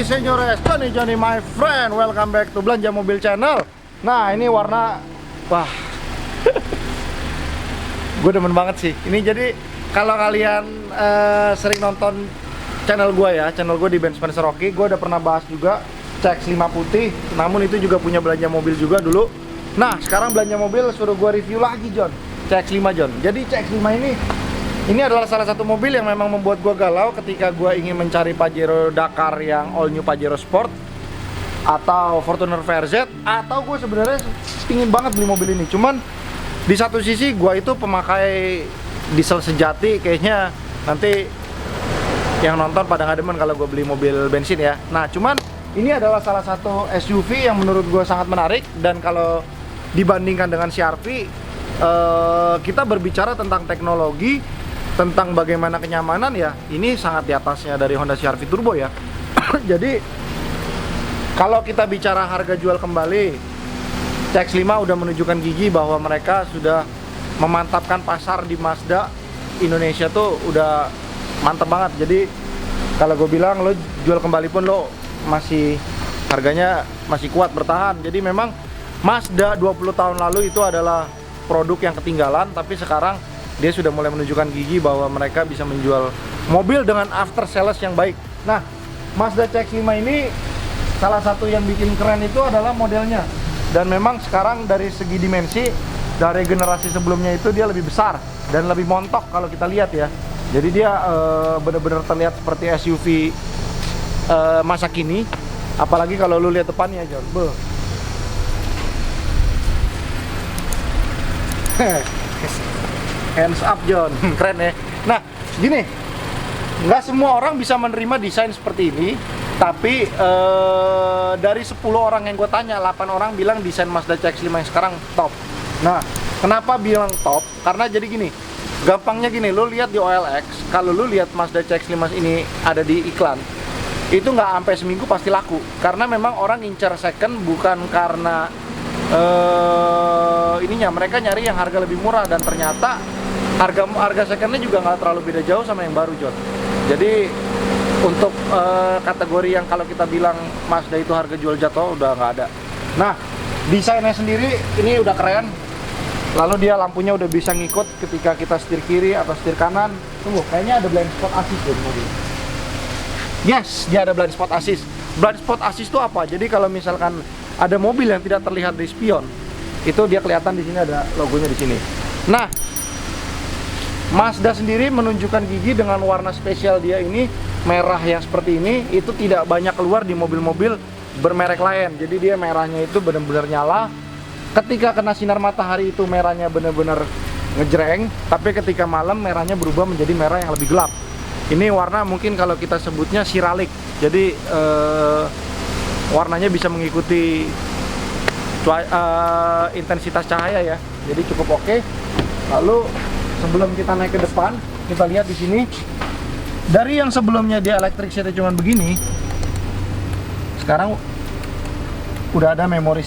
Senyores, Johnny my friend, welcome back to Belanja Mobil Channel. Nah, ini warna, wah, gue demen banget sih. Ini jadi kalau kalian sering nonton channel gue ya, channel gue di Ben Spencer Rocky, gue udah pernah bahas juga CX-5 putih. Namun itu juga punya belanja mobil juga dulu. Nah, sekarang belanja mobil suruh gue review lagi, John. CX-5, John. Jadi CX-5 ini adalah salah satu mobil yang memang membuat gue galau ketika gue ingin mencari Pajero Dakar yang all new Pajero Sport atau Fortuner VRZ, atau gue sebenarnya pingin banget beli mobil ini. Cuman di satu sisi gue itu pemakai diesel sejati, kayaknya nanti yang nonton pada nggak demen kalau gue beli mobil bensin ya. Nah, cuman ini adalah salah satu SUV yang menurut gue sangat menarik, dan kalau dibandingkan dengan CR-V, kita berbicara tentang teknologi, tentang bagaimana kenyamanan ya, ini sangat di atasnya dari Honda CR-V Turbo ya. Jadi kalau kita bicara harga jual kembali, CX-5 udah menunjukkan gigi bahwa mereka sudah memantapkan pasar di Mazda Indonesia tuh udah mantap banget. Jadi kalau gue bilang lo jual kembali pun lo masih harganya masih kuat bertahan. Jadi memang Mazda 20 tahun lalu itu adalah produk yang ketinggalan, tapi sekarang dia sudah mulai menunjukkan gigi bahwa mereka bisa menjual mobil dengan after sales yang baik. Nah, Mazda CX-5 ini salah satu yang bikin keren itu adalah modelnya. Dan memang sekarang dari segi dimensi, dari generasi sebelumnya itu dia lebih besar dan lebih montok kalau kita lihat ya. Jadi dia benar-benar terlihat seperti SUV masa kini. Apalagi kalau lu lihat depannya, John. Hands up, John. Keren ya. Nah, gini, nggak semua orang bisa menerima desain seperti ini. Tapi dari 10 orang yang gue tanya, 8 orang bilang desain Mazda CX-5 yang sekarang top. Nah, kenapa bilang top? Karena jadi gini, gampangnya gini, lu lihat di OLX, kalau lu lihat Mazda CX-5 ini ada di iklan, itu nggak sampai seminggu pasti laku. Karena memang orang incar second bukan karena ininya, mereka nyari yang harga lebih murah, dan ternyata harga secondnya juga nggak terlalu beda jauh sama yang baru, John. Jadi untuk kategori yang kalau kita bilang Mazda itu harga jual jatuh udah nggak ada. Nah, desainnya sendiri ini udah keren. Lalu dia lampunya udah bisa ngikut ketika kita setir kiri atau setir kanan. Tunggu, kayaknya ada blind spot assist di mobil. Yes, dia ada blind spot assist. Blind spot assist itu apa? Jadi kalau misalkan ada mobil yang tidak terlihat di spion, itu dia kelihatan di sini ada logonya di sini. Nah, Mazda sendiri menunjukkan gigi dengan warna spesial dia ini, merah yang seperti ini, itu tidak banyak keluar di mobil-mobil bermerek lain. Jadi dia merahnya itu benar-benar nyala. Ketika kena sinar matahari itu merahnya benar-benar ngejreng, tapi ketika malam merahnya berubah menjadi merah yang lebih gelap. Ini warna mungkin kalau kita sebutnya siralik. Jadi warnanya bisa mengikuti intensitas cahaya ya. Jadi cukup oke. Lalu sebelum kita naik ke depan, kita lihat di sini. Dari yang sebelumnya dia electric seatnya cuma begini, sekarang udah ada memory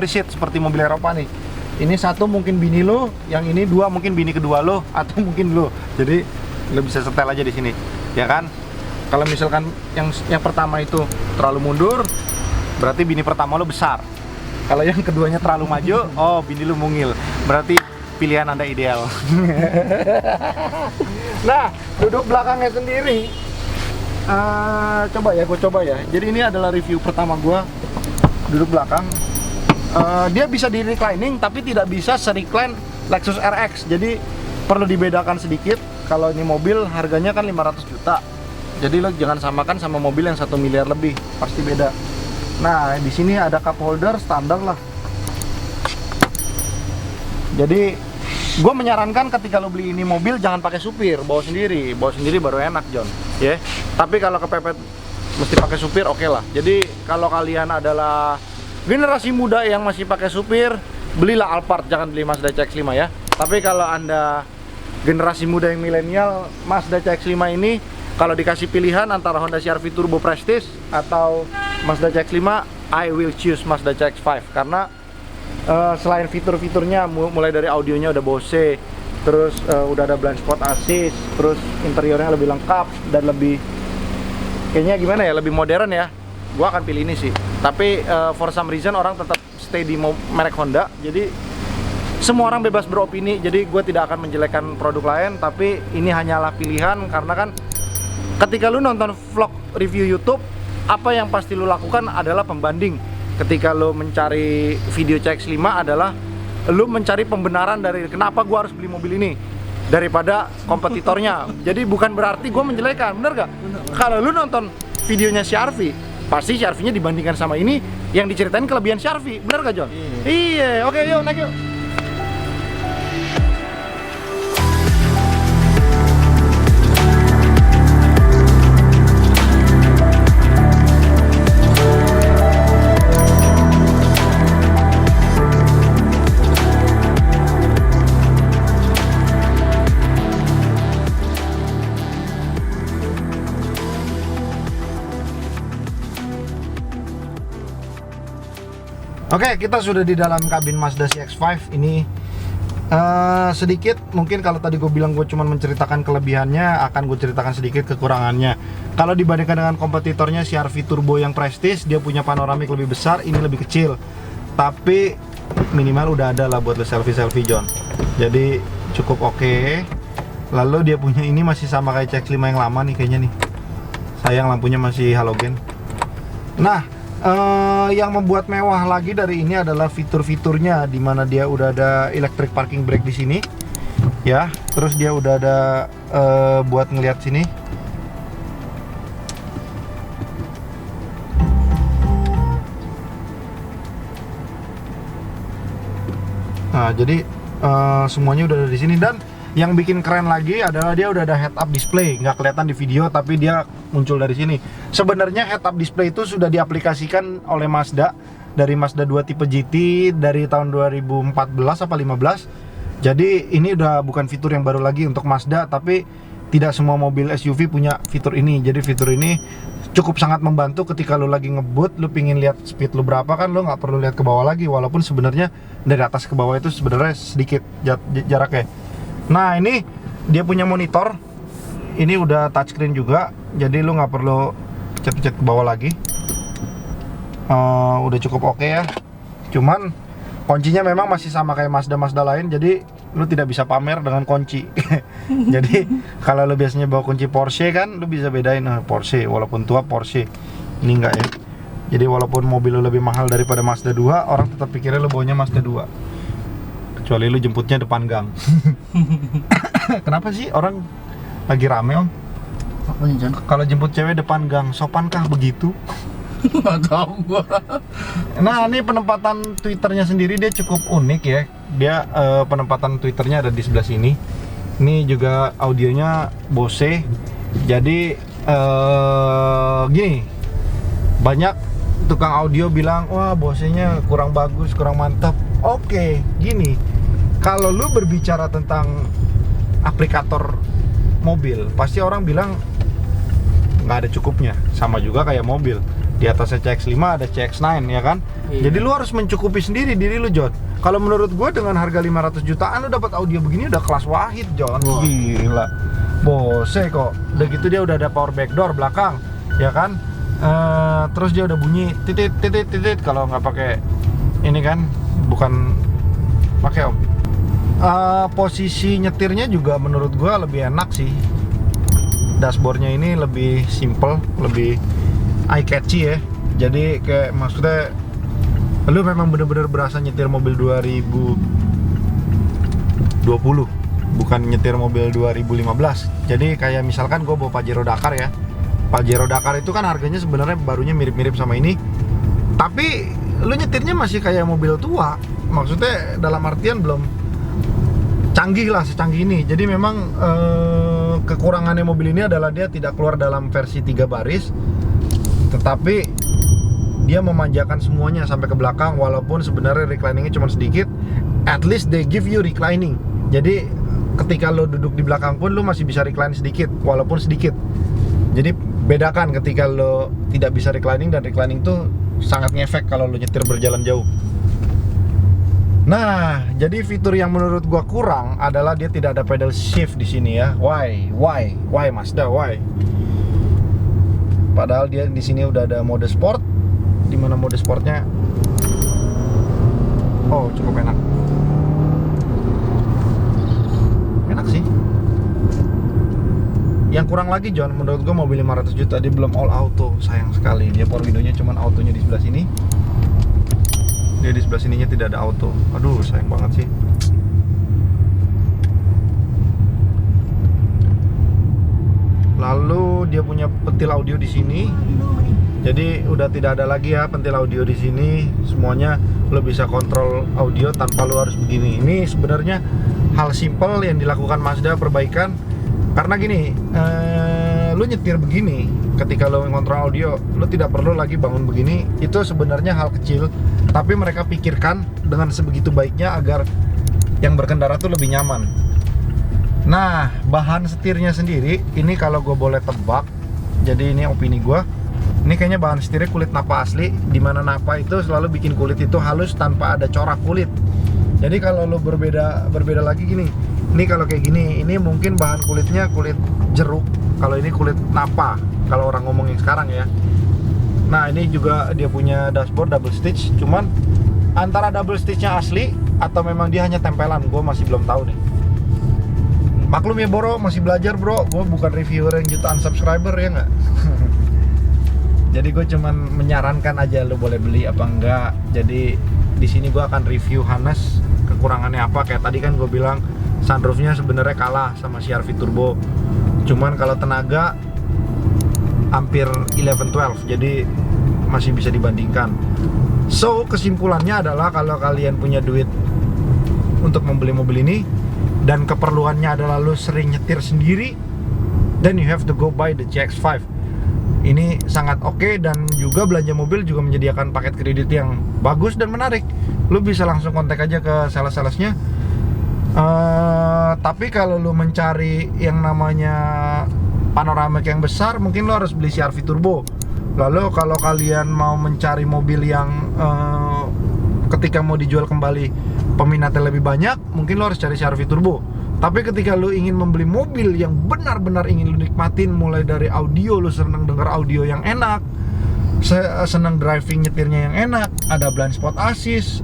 seat seperti mobil Eropa nih. Ini satu mungkin bini lo, yang ini dua mungkin bini kedua lo, atau mungkin lo. Jadi lo bisa setel aja di sini, ya kan? Kalau misalkan yang pertama itu terlalu mundur, berarti bini pertama lo besar. Kalau yang keduanya terlalu maju, oh bini lo mungil. Berarti pilihan Anda ideal. Nah, duduk belakangnya sendiri. Coba ya. Jadi ini adalah review pertama gua duduk belakang. Dia bisa di reclining tapi tidak bisa se-recline Lexus RX. Jadi perlu dibedakan sedikit. Kalau ini mobil harganya kan 500 juta. Jadi lo jangan samakan sama mobil yang 1 miliar lebih, pasti beda. Nah, di sini ada cup holder standar lah. Jadi gue menyarankan ketika lo beli ini mobil jangan pakai supir, bawa sendiri baru enak, John. Ya. Tapi kalau kepepet mesti pakai supir, oke lah. Jadi kalau kalian adalah generasi muda yang masih pakai supir, belilah Alphard, jangan beli Mazda CX-5 ya. Tapi kalau Anda generasi muda yang milenial, Mazda CX-5 ini kalau dikasih pilihan antara Honda CR-V Turbo Prestige atau Mazda CX-5, I will choose Mazda CX-5 karena selain fitur-fiturnya, mulai dari audionya udah Bose, terus udah ada blind spot assist, terus interiornya lebih lengkap dan lebih kayaknya gimana ya, lebih modern ya. Gua akan pilih ini sih. Tapi for some reason orang tetap stay di merek Honda. Jadi semua orang bebas beropini. Jadi gue tidak akan menjelekkan produk lain, tapi ini hanyalah pilihan karena kan ketika lu nonton vlog review YouTube, apa yang pasti lu lakukan adalah pembanding. Ketika lu mencari video CX-5 adalah lu mencari pembenaran dari kenapa gua harus beli mobil ini daripada kompetitornya. Jadi bukan berarti gua menjelekan, bener gak? Kalau lu nonton videonya CR-V, pasti CR-V-nya dibandingkan sama ini yang diceritain kelebihan CR-V, bener gak, John? Iya, oke, yuk naik yuk. Oke, kita sudah di dalam kabin Mazda CX-5 ini. Sedikit mungkin kalau tadi gue bilang gue cuma menceritakan kelebihannya, akan gue ceritakan sedikit kekurangannya. Kalau dibandingkan dengan kompetitornya CR-V Turbo yang Prestige, dia punya panoramik lebih besar, ini lebih kecil. Tapi minimal udah ada lah buat lo selfie-selfie, John. Jadi cukup oke. Lalu dia punya ini masih sama kayak CX-5 yang lama nih kayaknya nih. Sayang lampunya masih halogen. Nah, yang membuat mewah lagi dari ini adalah fitur-fiturnya, dimana dia udah ada electric parking brake di sini, ya. Terus dia udah ada buat ngelihat sini. Nah, jadi semuanya udah ada di sini dan yang bikin keren lagi adalah dia udah ada head up display, nggak kelihatan di video tapi dia muncul dari sini. Sebenarnya head up display itu sudah diaplikasikan oleh Mazda dari Mazda 2 tipe GT dari tahun 2014 apa 15. Jadi ini udah bukan fitur yang baru lagi untuk Mazda, tapi tidak semua mobil SUV punya fitur ini. Jadi fitur ini cukup sangat membantu ketika lo lagi ngebut, lo pingin lihat speed lo berapa kan, lo nggak perlu lihat ke bawah lagi, walaupun sebenarnya dari atas ke bawah itu sebenarnya sedikit jaraknya. Nah, ini dia punya monitor. Ini udah touchscreen juga, jadi lu nggak perlu pencet-pencet ke bawah lagi. Udah cukup oke ya. Cuman kuncinya memang masih sama kayak Mazda lain, jadi lu tidak bisa pamer dengan kunci. Jadi kalau lu biasanya bawa kunci Porsche kan, lu bisa bedain Porsche, walaupun tua Porsche. Ini enggak ya. Jadi walaupun mobil lu lebih mahal daripada Mazda 2, orang tetap pikirnya lu bawanya Mazda 2. Kecuali lu jemputnya depan gang. Kenapa sih orang lagi rame, Om? Apanya, John? Kalau jemput cewek depan gang, sopankah begitu? Nggak tahu gua. Nah, ini penempatan Twitternya sendiri dia cukup unik ya. Dia penempatan Twitternya ada di sebelah sini. Ini juga audionya Bose. Jadi gini, banyak tukang audio bilang, wah Bose-nya kurang bagus, kurang mantap. Oke, gini, kalau lu berbicara tentang aplikator mobil, pasti orang bilang nggak ada cukupnya. Sama juga kayak mobil, di atasnya CX-5 ada CX-9 ya kan. Iya. Jadi lu harus mencukupi sendiri diri lu, John. Kalau menurut gue dengan harga 500 jutaan lu dapat audio begini udah kelas wahid, John. Wow. Gila, Bose kok. Udah gitu dia udah ada power backdoor belakang, ya kan. Terus dia udah bunyi titit titit titit kalau nggak pakai ini kan, bukan pakai Om. Posisi nyetirnya juga menurut gua lebih enak sih. Dashboardnya ini lebih simple, lebih eye catchy ya. Jadi kayak maksudnya lu memang bener-bener berasa nyetir mobil 2020, bukan nyetir mobil 2015. Jadi kayak misalkan gue bawa Pajero Dakar ya. Pajero Dakar itu kan harganya sebenarnya barunya mirip-mirip sama ini, tapi lu nyetirnya masih kayak mobil tua. Maksudnya dalam artian belum canggih lah secanggih ini. Jadi memang kekurangannya mobil ini adalah dia tidak keluar dalam versi 3 baris, tetapi dia memanjakan semuanya sampai ke belakang. Walaupun sebenarnya recliningnya cuma sedikit, at least they give you reclining. Jadi ketika lo duduk di belakang pun lo masih bisa recline sedikit, walaupun sedikit. Jadi bedakan ketika lo tidak bisa reclining, dan reclining tuh sangat ngefek kalau lo nyetir berjalan jauh. Nah, jadi fitur yang menurut gua kurang adalah dia tidak ada pedal shift di sini ya. Why Mazda, why? Padahal dia di sini udah ada mode sport, di mana mode sportnya cukup enak. Enak sih. Yang kurang lagi John, menurut gua mobil 500 juta dia belum all auto, sayang sekali. Dia power window-nya cuman autonya di sebelah sini. Dia di sebelah sininya tidak ada auto. Aduh, sayang banget sih. Lalu dia punya pentil audio di sini. Jadi udah tidak ada lagi ya pentil audio di sini. Semuanya lo bisa kontrol audio tanpa lo harus begini. Ini sebenarnya hal simple yang dilakukan Mazda perbaikan. Karena gini, lo nyetir begini, ketika lo mengontrol audio, lo tidak perlu lagi bangun begini. Itu sebenarnya hal kecil, tapi mereka pikirkan dengan sebegitu baiknya agar yang berkendara tuh lebih nyaman. Nah, bahan setirnya sendiri, ini kalau gue boleh tebak, jadi ini opini gue, ini kayaknya bahan setirnya kulit napa asli, dimana napa itu selalu bikin kulit itu halus tanpa ada corak kulit. Jadi kalau lo berbeda lagi gini, ini kalau kayak gini, ini mungkin bahan kulitnya kulit jeruk, kalau ini kulit napa, kalau orang ngomongin sekarang ya. Nah, ini juga dia punya dashboard double stitch, cuman antara double stitchnya asli atau memang dia hanya tempelan, gue masih belum tahu nih. Maklum ya bro, masih belajar bro, gue bukan reviewer yang jutaan subscriber ya nggak. Jadi gue cuman menyarankan aja lo boleh beli apa enggak. Jadi di sini gue akan review harness, kekurangannya apa. Kayak tadi kan gue bilang sunroofnya sebenarnya kalah sama CR-V Turbo, cuman kalau tenaga hampir 11-12, jadi masih bisa dibandingkan. So kesimpulannya adalah kalau kalian punya duit untuk membeli mobil ini dan keperluannya adalah lo sering nyetir sendiri, then you have to go buy the GX5. Ini sangat oke, dan juga belanja mobil juga menyediakan paket kredit yang bagus dan menarik. Lo bisa langsung kontak aja ke sales-salesnya. Tapi kalau lo mencari yang namanya panoramik yang besar, mungkin lo harus beli CR-V Turbo. Lalu kalau kalian mau mencari mobil yang ketika mau dijual kembali peminatnya lebih banyak, mungkin lo harus cari CR-V Turbo. Tapi ketika lo ingin membeli mobil yang benar-benar ingin lo nikmatin, mulai dari audio, lo senang dengar audio yang enak, senang driving nyetirnya yang enak, ada blind spot assist,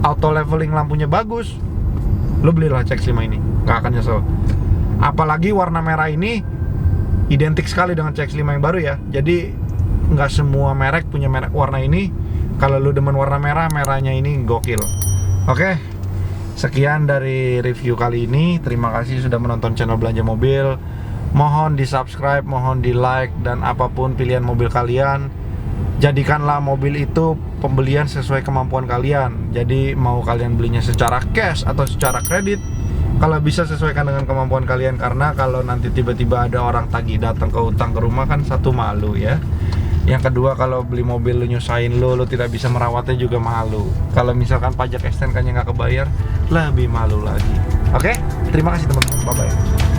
auto leveling lampunya bagus, lo belilah CX-5 ini, nggak akan nyesel. Apalagi warna merah ini identik sekali dengan CX-5 yang baru ya. Jadi nggak semua merek punya merek warna ini. Kalau lo demen warna merah, merahnya ini gokil. Oke, sekian dari review kali ini. Terima kasih sudah menonton channel Belanja Mobil. Mohon di subscribe, mohon di like, dan apapun pilihan mobil kalian, jadikanlah mobil itu pembelian sesuai kemampuan kalian. Jadi mau kalian belinya secara cash atau secara kredit, kalau bisa sesuaikan dengan kemampuan kalian. Karena kalau nanti tiba-tiba ada orang tagih datang ke utang ke rumah, kan satu malu ya. Yang kedua, kalau beli mobil lu nyusahin lo tidak bisa merawatnya juga malu. Kalau misalkan pajak STNK-nya nggak kebayar, lebih malu lagi. Oke, terima kasih teman-teman, bye-bye.